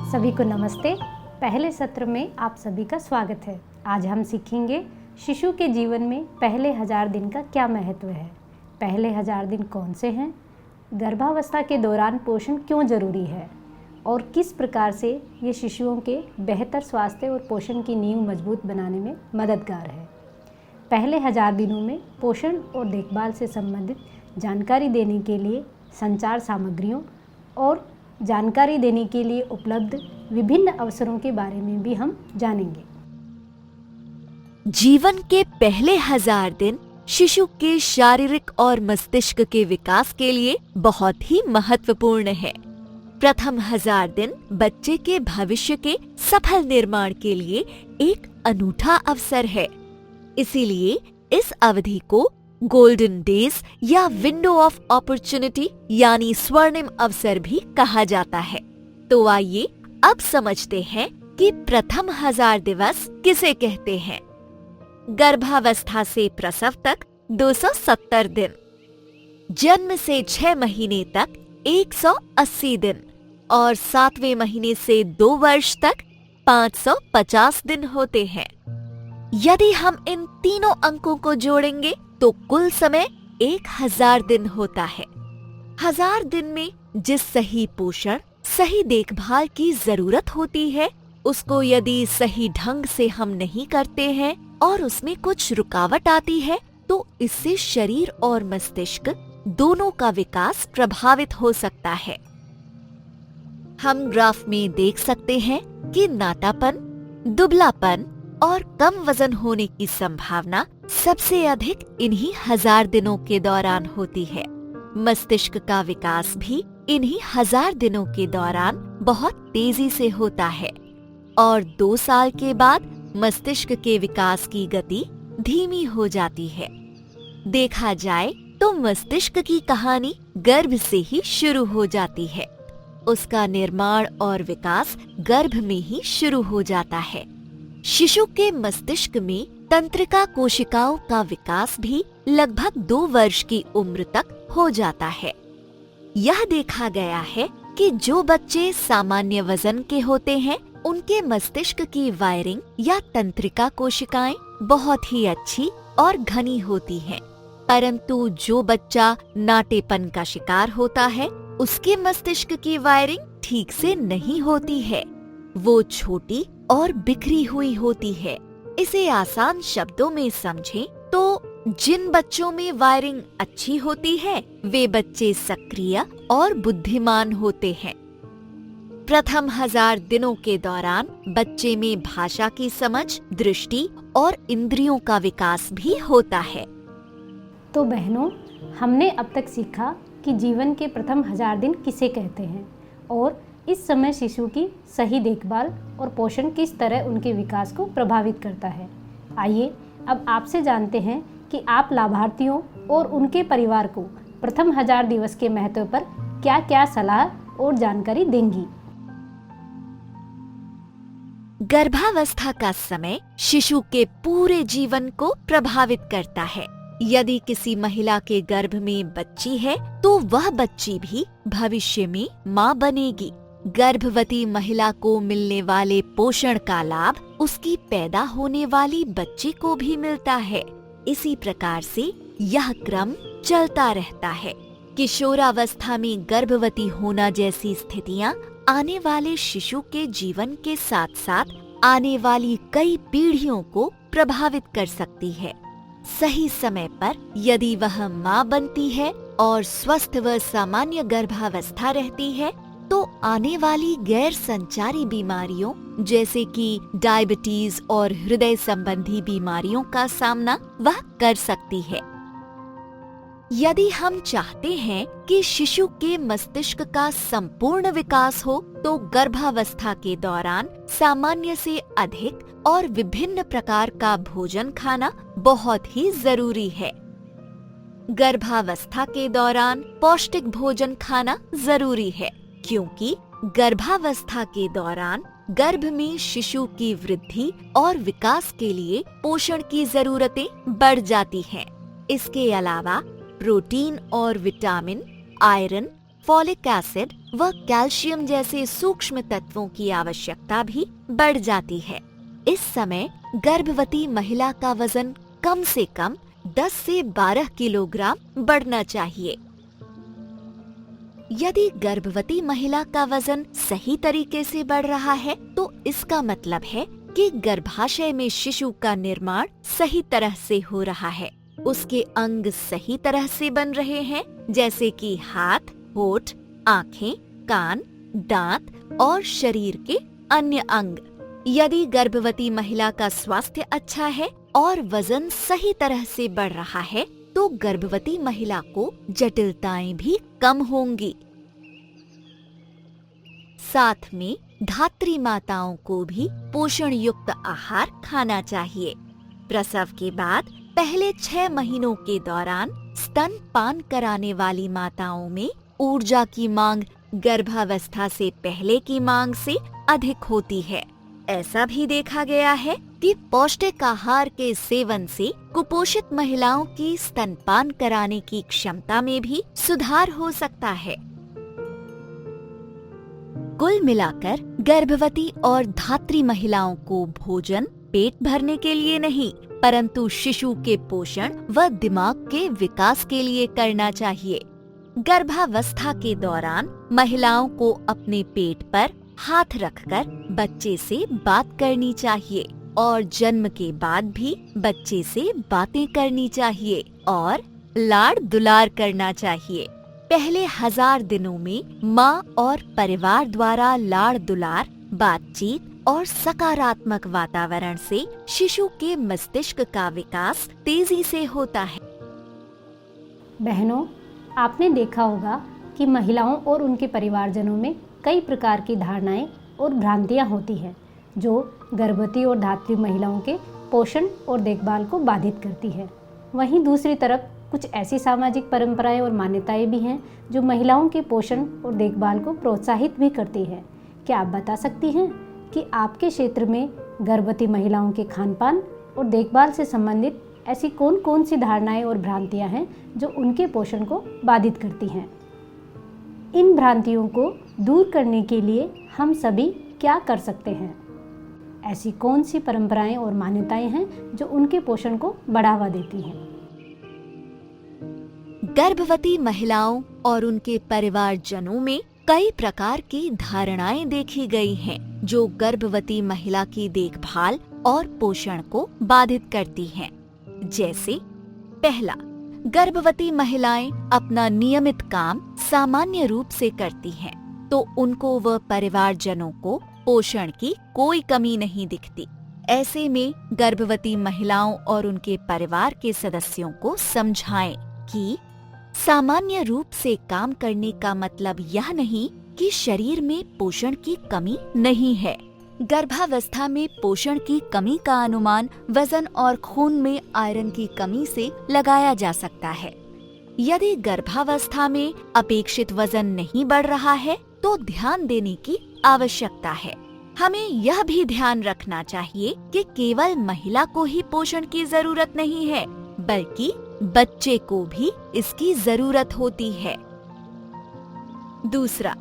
सभी को नमस्ते। पहले सत्र में आप सभी का स्वागत है। आज हम सीखेंगे शिशु के जीवन में पहले 1000 दिन का क्या महत्व है, पहले 1000 दिन कौन से हैं, गर्भावस्था के दौरान पोषण क्यों जरूरी है और किस प्रकार से ये शिशुओं के बेहतर स्वास्थ्य और पोषण की नींव मजबूत बनाने में मददगार है। पहले 1000 दिनों में पोषण और देखभाल से संबंधित जानकारी देने के लिए संचार सामग्रियों और जानकारी देने के लिए उपलब्ध विभिन्न अवसरों के बारे में भी हम जानेंगे। जीवन के पहले 1000 दिन शिशु के शारीरिक और मस्तिष्क के विकास के लिए बहुत ही महत्वपूर्ण है। प्रथम 1000 दिन बच्चे के भविष्य के सफल निर्माण के लिए एक अनूठा अवसर है। इसीलिए इस अवधि को गोल्डन डेज या विंडो ऑफ अपॉर्चुनिटी यानी स्वर्णिम अवसर भी कहा जाता है। तो आइए अब समझते हैं कि प्रथम 1000 दिवस किसे कहते हैं। गर्भावस्था से प्रसव तक 270 दिन, जन्म से 6 महीने तक 180 दिन और 7वें महीने से 2 वर्ष तक 550 दिन होते हैं। यदि हम इन तीनों अंकों को जोड़ेंगे तो कुल समय 1000 दिन होता है। 1000 दिन में जिस सही पोषण, सही देखभाल की जरूरत होती है, उसको यदि सही ढंग से हम नहीं करते हैं और उसमें कुछ रुकावट आती है तो इससे शरीर और मस्तिष्क दोनों का विकास प्रभावित हो सकता है। हम ग्राफ में देख सकते हैं कि नाटापन, दुबलापन और कम वजन होने की संभावना सबसे अधिक इन्हीं 1000 दिनों के दौरान होती है। मस्तिष्क का विकास भी इन्हीं 1000 दिनों के दौरान बहुत तेजी से होता है और 2 साल के बाद मस्तिष्क के विकास की गति धीमी हो जाती है। देखा जाए तो मस्तिष्क की कहानी गर्भ से ही शुरू हो जाती है। उसका निर्माण और विकास गर्भ में ही शुरू हो जाता है। शिशु के मस्तिष्क में तंत्रिका कोशिकाओं का विकास भी लगभग 2 वर्ष की उम्र तक हो जाता है। यह देखा गया है कि जो बच्चे सामान्य वजन के होते हैं उनके मस्तिष्क की वायरिंग या तंत्रिका कोशिकाएं बहुत ही अच्छी और घनी होती हैं, परंतु जो बच्चा नाटेपन का शिकार होता है उसके मस्तिष्क की वायरिंग ठीक से नहीं होती है। वो छोटी और बिखरी हुई होती है। इसे आसान शब्दों में समझें तो जिन बच्चों में वायरिंग अच्छी होती है वे बच्चे सक्रिय और बुद्धिमान होते हैं। प्रथम 1000 दिनों के दौरान बच्चे में भाषा की समझ, दृष्टि और इंद्रियों का विकास भी होता है। तो बहनों, हमने अब तक सीखा कि जीवन के प्रथम 1000 दिन किसे कहते हैं और इस समय शिशु की सही देखभाल और पोषण किस तरह उनके विकास को प्रभावित करता है। आइए अब आपसे जानते हैं कि आप लाभार्थियों और उनके परिवार को प्रथम 1000 दिवस के महत्व पर क्या क्या सलाह और जानकारी देंगी। गर्भावस्था का समय शिशु के पूरे जीवन को प्रभावित करता है। यदि किसी महिला के गर्भ में बच्ची है तो वह बच्ची भी भविष्य में मां बनेगी। गर्भवती महिला को मिलने वाले पोषण का लाभ उसकी पैदा होने वाली बच्ची को भी मिलता है। इसी प्रकार से यह क्रम चलता रहता है। किशोरावस्था में गर्भवती होना जैसी स्थितियां आने वाले शिशु के जीवन के साथ साथ आने वाली कई पीढ़ियों को प्रभावित कर सकती है। सही समय पर यदि वह मां बनती है और स्वस्थ व सामान्य गर्भावस्था रहती है तो आने वाली गैर संचारी बीमारियों जैसे कि डायबिटीज और हृदय संबंधी बीमारियों का सामना वह कर सकती है। यदि हम चाहते हैं कि शिशु के मस्तिष्क का संपूर्ण विकास हो तो गर्भावस्था के दौरान सामान्य से अधिक और विभिन्न प्रकार का भोजन खाना बहुत ही जरूरी है। गर्भावस्था के दौरान पौष्टिक भोजन खाना जरूरी है क्योंकि गर्भावस्था के दौरान गर्भ में शिशु की वृद्धि और विकास के लिए पोषण की जरूरतें बढ़ जाती हैं। इसके अलावा प्रोटीन और विटामिन, आयरन, फॉलिक एसिड व कैल्शियम जैसे सूक्ष्म तत्वों की आवश्यकता भी बढ़ जाती है। इस समय गर्भवती महिला का वजन कम से कम 10 से 12 किलोग्राम बढ़ना चाहिए। यदि गर्भवती महिला का वजन सही तरीके से बढ़ रहा है तो इसका मतलब है कि गर्भाशय में शिशु का निर्माण सही तरह से हो रहा है। उसके अंग सही तरह से बन रहे हैं, जैसे कि हाथ, होठ, आँखें, कान, दांत और शरीर के अन्य अंग। यदि गर्भवती महिला का स्वास्थ्य अच्छा है और वजन सही तरह से बढ़ रहा है तो गर्भवती महिला को जटिलताएं भी कम होंगी। साथ में धात्री माताओं को भी पोषण युक्त आहार खाना चाहिए। प्रसव के बाद पहले 6 महीनों के दौरान स्तनपान कराने वाली माताओं में ऊर्जा की मांग गर्भावस्था से पहले की मांग से अधिक होती है। ऐसा भी देखा गया है कि पौष्टिक आहार के सेवन से कुपोषित महिलाओं की स्तनपान कराने की क्षमता में भी सुधार हो सकता है। कुल मिलाकर गर्भवती और धात्री महिलाओं को भोजन पेट भरने के लिए नहीं, परंतु शिशु के पोषण व दिमाग के विकास के लिए करना चाहिए। गर्भावस्था के दौरान महिलाओं को अपने पेट पर हाथ रखकर बच्चे से बात करनी चाहिए और जन्म के बाद भी बच्चे से बातें करनी चाहिए और लाड़ दुलार करना चाहिए। पहले 1000 दिनों में माँ और परिवार द्वारा लाड़ दुलार, बातचीत और सकारात्मक वातावरण से शिशु के मस्तिष्क का विकास तेजी से होता है। बहनों, आपने देखा होगा कि महिलाओं और उनके परिवारजनों में कई प्रकार की धारणाएं और भ्रांतियां होती हैं जो गर्भवती और धात्री महिलाओं के पोषण और देखभाल को बाधित करती है। वहीं दूसरी तरफ कुछ ऐसी सामाजिक परंपराएं और मान्यताएं भी हैं जो महिलाओं के पोषण और देखभाल को प्रोत्साहित भी करती है। क्या आप बता सकती हैं कि आपके क्षेत्र में गर्भवती महिलाओं के खानपान और देखभाल से संबंधित ऐसी कौन कौन सी धारणाएं और भ्रांतियां हैं जो उनके पोषण को बाधित करती हैं? इन भ्रांतियों को दूर करने के लिए हम सभी क्या कर सकते हैं? ऐसी कौन सी परंपराएं और मान्यताएं हैं जो उनके पोषण को बढ़ावा देती हैं? गर्भवती महिलाओं और उनके परिवारजनों में कई प्रकार की धारणाएं देखी गई हैं जो गर्भवती महिला की देखभाल और पोषण को बाधित करती हैं। जैसे पहला, गर्भवती महिलाएं अपना नियमित काम सामान्य रूप से करती हैं, तो उनको व परिवारजनों को पोषण की कोई कमी नहीं दिखती। ऐसे में गर्भवती महिलाओं और उनके परिवार के सदस्यों को समझाएं कि सामान्य रूप से काम करने का मतलब यह नहीं कि शरीर में पोषण की कमी नहीं है। गर्भावस्था में पोषण की कमी का अनुमान वजन और खून में आयरन की कमी से लगाया जा सकता है। यदि गर्भावस्था में अपेक्षित वजन नहीं बढ़ रहा है तो ध्यान देने की आवश्यकता है। हमें यह भी ध्यान रखना चाहिए कि केवल महिला को ही पोषण की जरूरत नहीं है, बल्कि बच्चे को भी इसकी जरूरत होती है। दूसरा,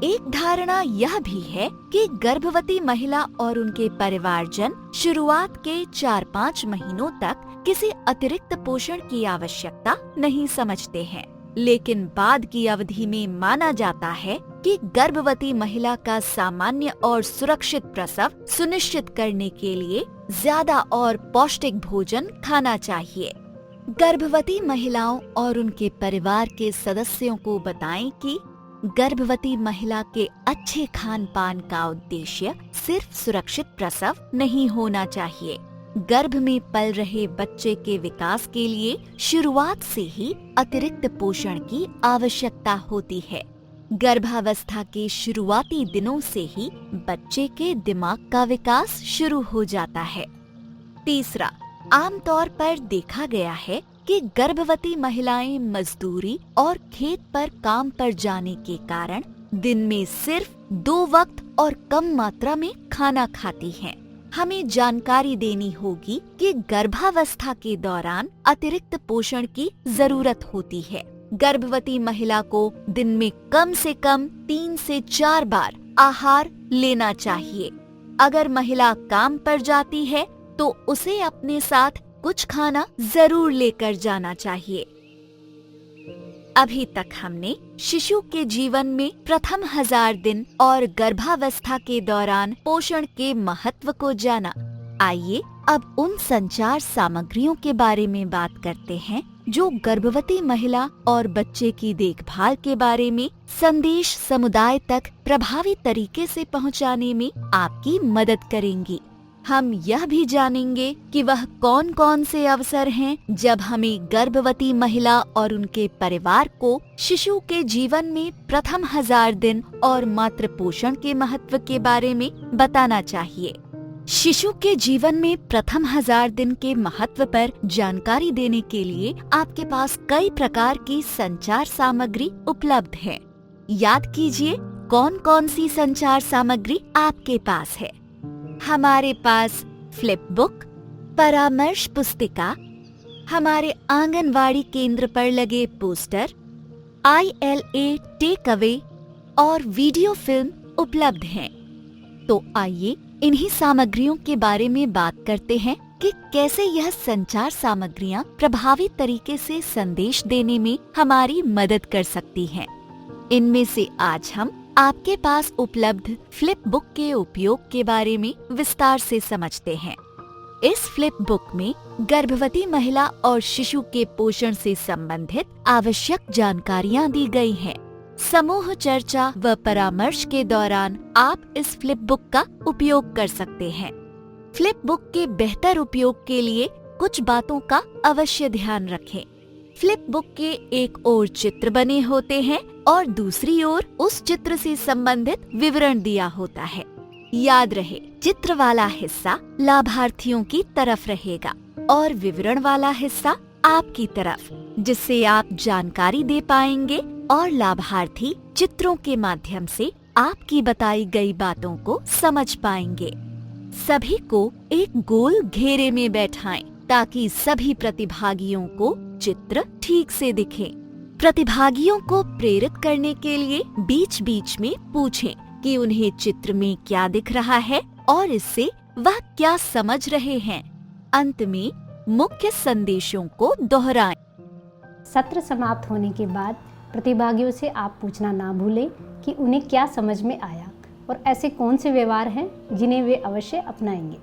एक धारणा यह भी है कि गर्भवती महिला और उनके परिवारजन शुरुआत के 4-5 महीनों तक किसी अतिरिक्त पोषण की आवश्यकता नहीं समझते हैं, लेकिन बाद की अवधि में माना जाता है कि गर्भवती महिला का सामान्य और सुरक्षित प्रसव सुनिश्चित करने के लिए ज्यादा और पौष्टिक भोजन खाना चाहिए। गर्भवती महिलाओं और उनके परिवार के सदस्यों को बताएं कि गर्भवती महिला के अच्छे खान पान का उद्देश्य सिर्फ सुरक्षित प्रसव नहीं होना चाहिए। गर्भ में पल रहे बच्चे के विकास के लिए शुरुआत से ही अतिरिक्त पोषण की आवश्यकता होती है। गर्भावस्था के शुरुआती दिनों से ही बच्चे के दिमाग का विकास शुरू हो जाता है। तीसरा, आमतौर पर देखा गया है कि गर्भवती महिलाएं मजदूरी और खेत पर काम पर जाने के कारण दिन में सिर्फ 2 वक्त और कम मात्रा में खाना खाती हैं। हमें जानकारी देनी होगी कि गर्भावस्था के दौरान अतिरिक्त पोषण की जरूरत होती है। गर्भवती महिला को दिन में कम से कम 3 से 4 बार आहार लेना चाहिए। अगर महिला काम पर जाती है तो उसे अपने साथ कुछ खाना जरूर लेकर जाना चाहिए। अभी तक हमने शिशु के जीवन में प्रथम 1000 दिन और गर्भावस्था के दौरान पोषण के महत्व को जाना। आइए अब उन संचार सामग्रियों के बारे में बात करते हैं जो गर्भवती महिला और बच्चे की देखभाल के बारे में संदेश समुदाय तक प्रभावी तरीके से पहुंचाने में आपकी मदद करेंगी। हम यह भी जानेंगे कि वह कौन कौन से अवसर हैं जब हमें गर्भवती महिला और उनके परिवार को शिशु के जीवन में प्रथम 1000 दिन और मातृ पोषण के महत्व के बारे में बताना चाहिए। शिशु के जीवन में प्रथम 1000 दिन के महत्व पर जानकारी देने के लिए आपके पास कई प्रकार की संचार सामग्री उपलब्ध है। याद कीजिए कौन कौन सी संचार सामग्री आपके पास है। हमारे पास फ्लिप बुक, परामर्श पुस्तिका, हमारे आंगनवाड़ी केंद्र पर लगे पोस्टर, ILA टेक अवे और वीडियो फिल्म उपलब्ध हैं। तो आइए इन्हीं सामग्रियों के बारे में बात करते हैं कि कैसे यह संचार सामग्रियां प्रभावी तरीके से संदेश देने में हमारी मदद कर सकती हैं। इनमें से आज हम आपके पास उपलब्ध फ्लिप बुक के उपयोग के बारे में विस्तार से समझते हैं। इस फ्लिप बुक में गर्भवती महिला और शिशु के पोषण से संबंधित आवश्यक जानकारियां दी गई हैं। समूह चर्चा व परामर्श के दौरान आप इस फ्लिप बुक का उपयोग कर सकते हैं। फ्लिप बुक के बेहतर उपयोग के लिए कुछ बातों का अवश्य ध्यान रखें। फ्लिप बुक के एक ओर चित्र बने होते हैं और दूसरी ओर उस चित्र से संबंधित विवरण दिया होता है। याद रहे, चित्र वाला हिस्सा लाभार्थियों की तरफ रहेगा और विवरण वाला हिस्सा आपकी तरफ, जिससे आप जानकारी दे पाएंगे और लाभार्थी चित्रों के माध्यम से आपकी बताई गई बातों को समझ पाएंगे। सभी को एक गोल घेरे में बैठाएं ताकि सभी प्रतिभागियों को चित्र ठीक से दिखे। प्रतिभागियों को प्रेरित करने के लिए बीच बीच में पूछें कि उन्हें चित्र में क्या दिख रहा है और इससे वह क्या समझ रहे हैं। अंत में मुख्य संदेशों को दोहराएं। सत्र समाप्त होने के बाद प्रतिभागियों से आप पूछना ना भूलें कि उन्हें क्या समझ में आया और ऐसे कौन से व्यवहार हैं जिन्हें वे अवश्य अपनाएंगे।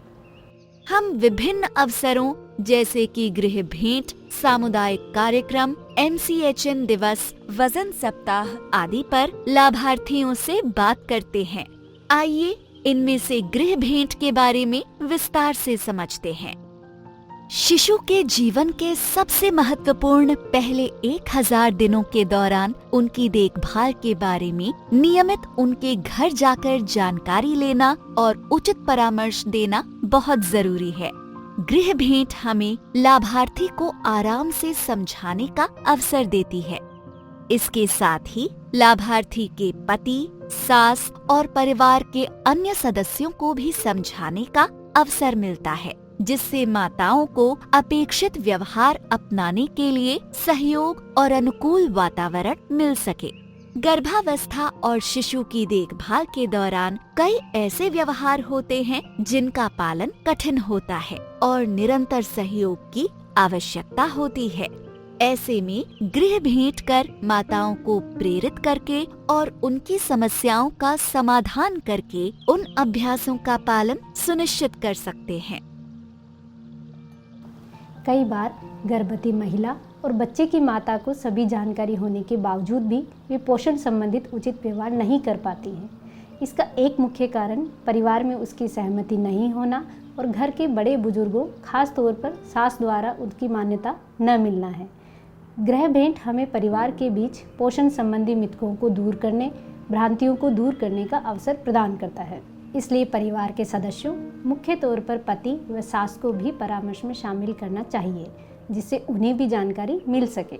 हम विभिन्न अवसरों जैसे कि गृह भेंट, सामुदायिक कार्यक्रम, MCHN दिवस, वजन सप्ताह आदि पर लाभार्थियों से बात करते हैं। आइए इनमें से गृह भेंट के बारे में विस्तार से समझते हैं। शिशु के जीवन के सबसे महत्वपूर्ण पहले 1000 दिनों के दौरान उनकी देखभाल के बारे में नियमित उनके घर जाकर जानकारी लेना और उचित परामर्श देना बहुत जरूरी है। गृह भेंट हमें लाभार्थी को आराम से समझाने का अवसर देती है। इसके साथ ही लाभार्थी के पति, सास और परिवार के अन्य सदस्यों को भी समझाने का अवसर मिलता है, जिससे माताओं को अपेक्षित व्यवहार अपनाने के लिए सहयोग और अनुकूल वातावरण मिल सके। गर्भावस्था और शिशु की देखभाल के दौरान कई ऐसे व्यवहार होते हैं जिनका पालन कठिन होता है और निरंतर सहयोग की आवश्यकता होती है। ऐसे में गृह भेंट कर माताओं को प्रेरित करके और उनकी समस्याओं का समाधान करके उन अभ्यासों का पालन सुनिश्चित कर सकते हैं। कई बार गर्भवती महिला और बच्चे की माता को सभी जानकारी होने के बावजूद भी वे पोषण संबंधित उचित व्यवहार नहीं कर पाती हैं। इसका एक मुख्य कारण परिवार में उसकी सहमति नहीं होना और घर के बड़े बुजुर्गों, खास तौर पर सास द्वारा उसकी मान्यता न मिलना है। गृह भेंट हमें परिवार के बीच पोषण संबंधी मिथकों को दूर करने, भ्रांतियों को दूर करने का अवसर प्रदान करता है। इसलिए परिवार के सदस्यों, मुख्य तौर पर पति व सास को भी परामर्श में शामिल करना चाहिए, जिससे उन्हें भी जानकारी मिल सके।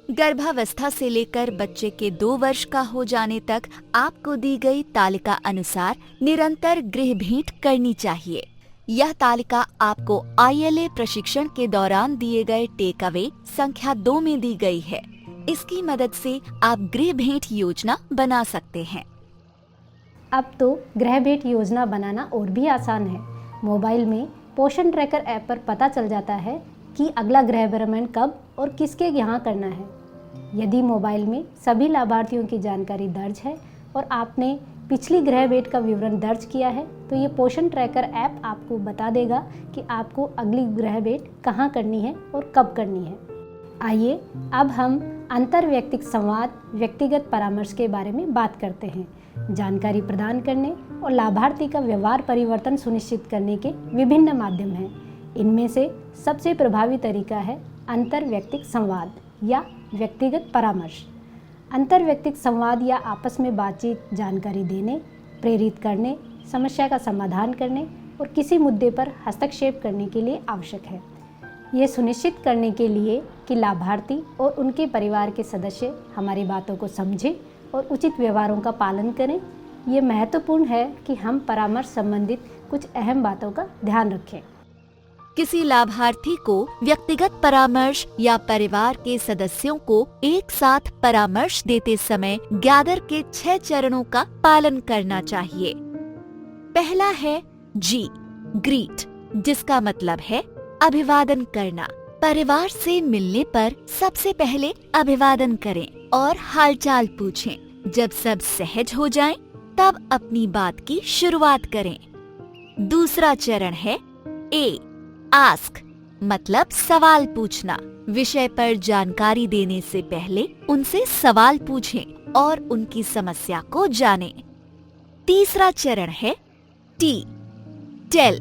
गर्भावस्था से लेकर बच्चे के 2 वर्ष का हो जाने तक आपको दी गई तालिका अनुसार निरंतर गृह भेंट करनी चाहिए। यह तालिका आपको ILA प्रशिक्षण के दौरान दिए गए टेक अवे संख्या 2 में दी गई है। इसकी मदद से आप गृह भेंट योजना बना सकते हैं। अब तो गृह भेंट योजना बनाना और भी आसान है। मोबाइल में पोषण ट्रैकर ऐप पर पता चल जाता है कि अगला गृह भ्रमण कब और किसके यहाँ करना है। यदि मोबाइल में सभी लाभार्थियों की जानकारी दर्ज है और आपने पिछली गृह भेंट का विवरण दर्ज किया है, तो ये पोषण ट्रैकर ऐप आपको बता देगा कि आपको अगली गृह भेंट कहाँ करनी है और कब करनी है। आइए अब हम अंतर्वैयक्तिक संवाद, व्यक्तिगत परामर्श के बारे में बात करते हैं। जानकारी प्रदान करने और लाभार्थी का व्यवहार परिवर्तन सुनिश्चित करने के विभिन्न माध्यम हैं। इनमें से सबसे प्रभावी तरीका है अंतर्वैयक्तिक संवाद या व्यक्तिगत परामर्श। अंतर्वैयक्तिक संवाद या आपस में बातचीत, जानकारी देने, प्रेरित करने, समस्या का समाधान करने और किसी मुद्दे पर हस्तक्षेप करने के लिए आवश्यक है। ये सुनिश्चित करने के लिए कि लाभार्थी और उनके परिवार के सदस्य हमारी बातों को समझें और उचित व्यवहारों का पालन करें, ये महत्वपूर्ण है कि हम परामर्श संबंधित कुछ अहम बातों का ध्यान रखें। किसी लाभार्थी को व्यक्तिगत परामर्श या परिवार के सदस्यों को एक साथ परामर्श देते समय गैदर के 6 चरणों का पालन करना चाहिए। पहला है जी, ग्रीट, जिसका मतलब है अभिवादन करना। परिवार से मिलने पर सबसे पहले अभिवादन करें और हालचाल पूछें। जब सब सहज हो जाएं, तब अपनी बात की शुरुआत करें। दूसरा चरण है ए, आस्क, मतलब सवाल पूछना। विषय पर जानकारी देने से पहले उनसे सवाल पूछें और उनकी समस्या को जानें। तीसरा चरण है टी, टेल,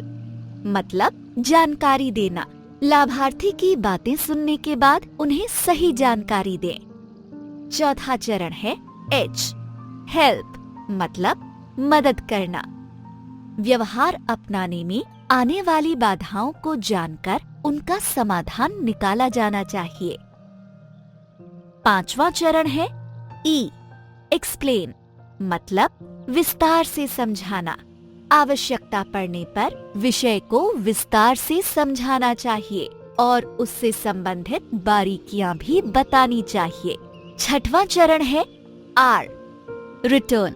मतलब जानकारी देना। लाभार्थी की बातें सुनने के बाद उन्हें सही जानकारी दें। चौथा चरण है एच, हेल्प, मतलब मदद करना। व्यवहार अपनाने में आने वाली बाधाओं को जानकर उनका समाधान निकाला जाना चाहिए। पांचवा चरण है ई, एक्सप्लेन, मतलब विस्तार से समझाना। आवश्यकता पड़ने पर विषय को विस्तार से समझाना चाहिए और उससे संबंधित बारीकियां भी बतानी चाहिए। छठवां चरण है आर, रिटर्न,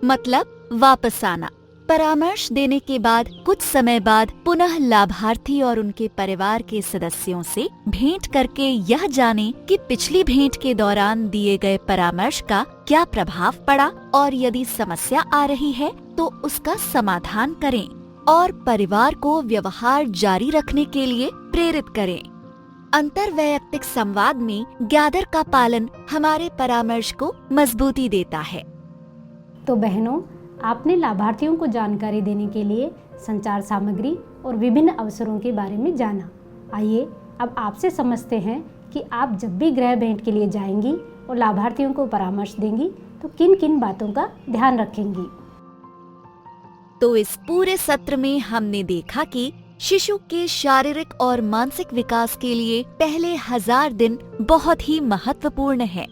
मतलब वापस आना। परामर्श देने के बाद कुछ समय बाद पुनः लाभार्थी और उनके परिवार के सदस्यों से भेंट करके यह जानें कि पिछली भेंट के दौरान दिए गए परामर्श का क्या प्रभाव पड़ा और यदि समस्या आ रही है तो उसका समाधान करें और परिवार को व्यवहार जारी रखने के लिए प्रेरित करें। अंतर्वैयक्तिक संवाद में गैदर का पालन हमारे परामर्श को मजबूती देता है। तो बहनों, आपने लाभार्थियों को जानकारी देने के लिए संचार सामग्री और विभिन्न अवसरों के बारे में जाना। आइए अब आपसे समझते हैं कि आप जब भी गृह भेंट के लिए जाएंगी और लाभार्थियों को परामर्श देंगी तो किन किन बातों का ध्यान रखेंगी। तो इस पूरे सत्र में हमने देखा कि शिशु के शारीरिक और मानसिक विकास के लिए पहले 1000 दिन बहुत ही महत्वपूर्ण है।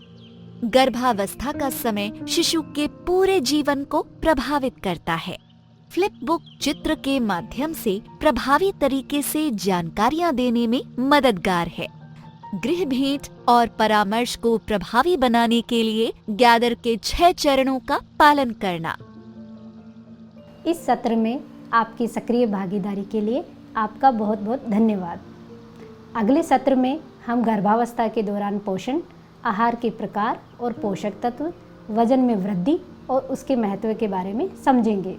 गर्भावस्था का समय शिशु के पूरे जीवन को प्रभावित करता है। फ्लिप बुक चित्र के माध्यम से प्रभावी तरीके से जानकारियां देने में मददगार है। गृह भेंट और परामर्श को प्रभावी बनाने के लिए गैदर के 6 चरणों का पालन करना। इस सत्र में आपकी सक्रिय भागीदारी के लिए आपका बहुत बहुत धन्यवाद। अगले सत्र में हम गर्भावस्था के दौरान पोषण, आहार के प्रकार और पोषक तत्व, वजन में वृद्धि और उसके महत्व के बारे में समझेंगे।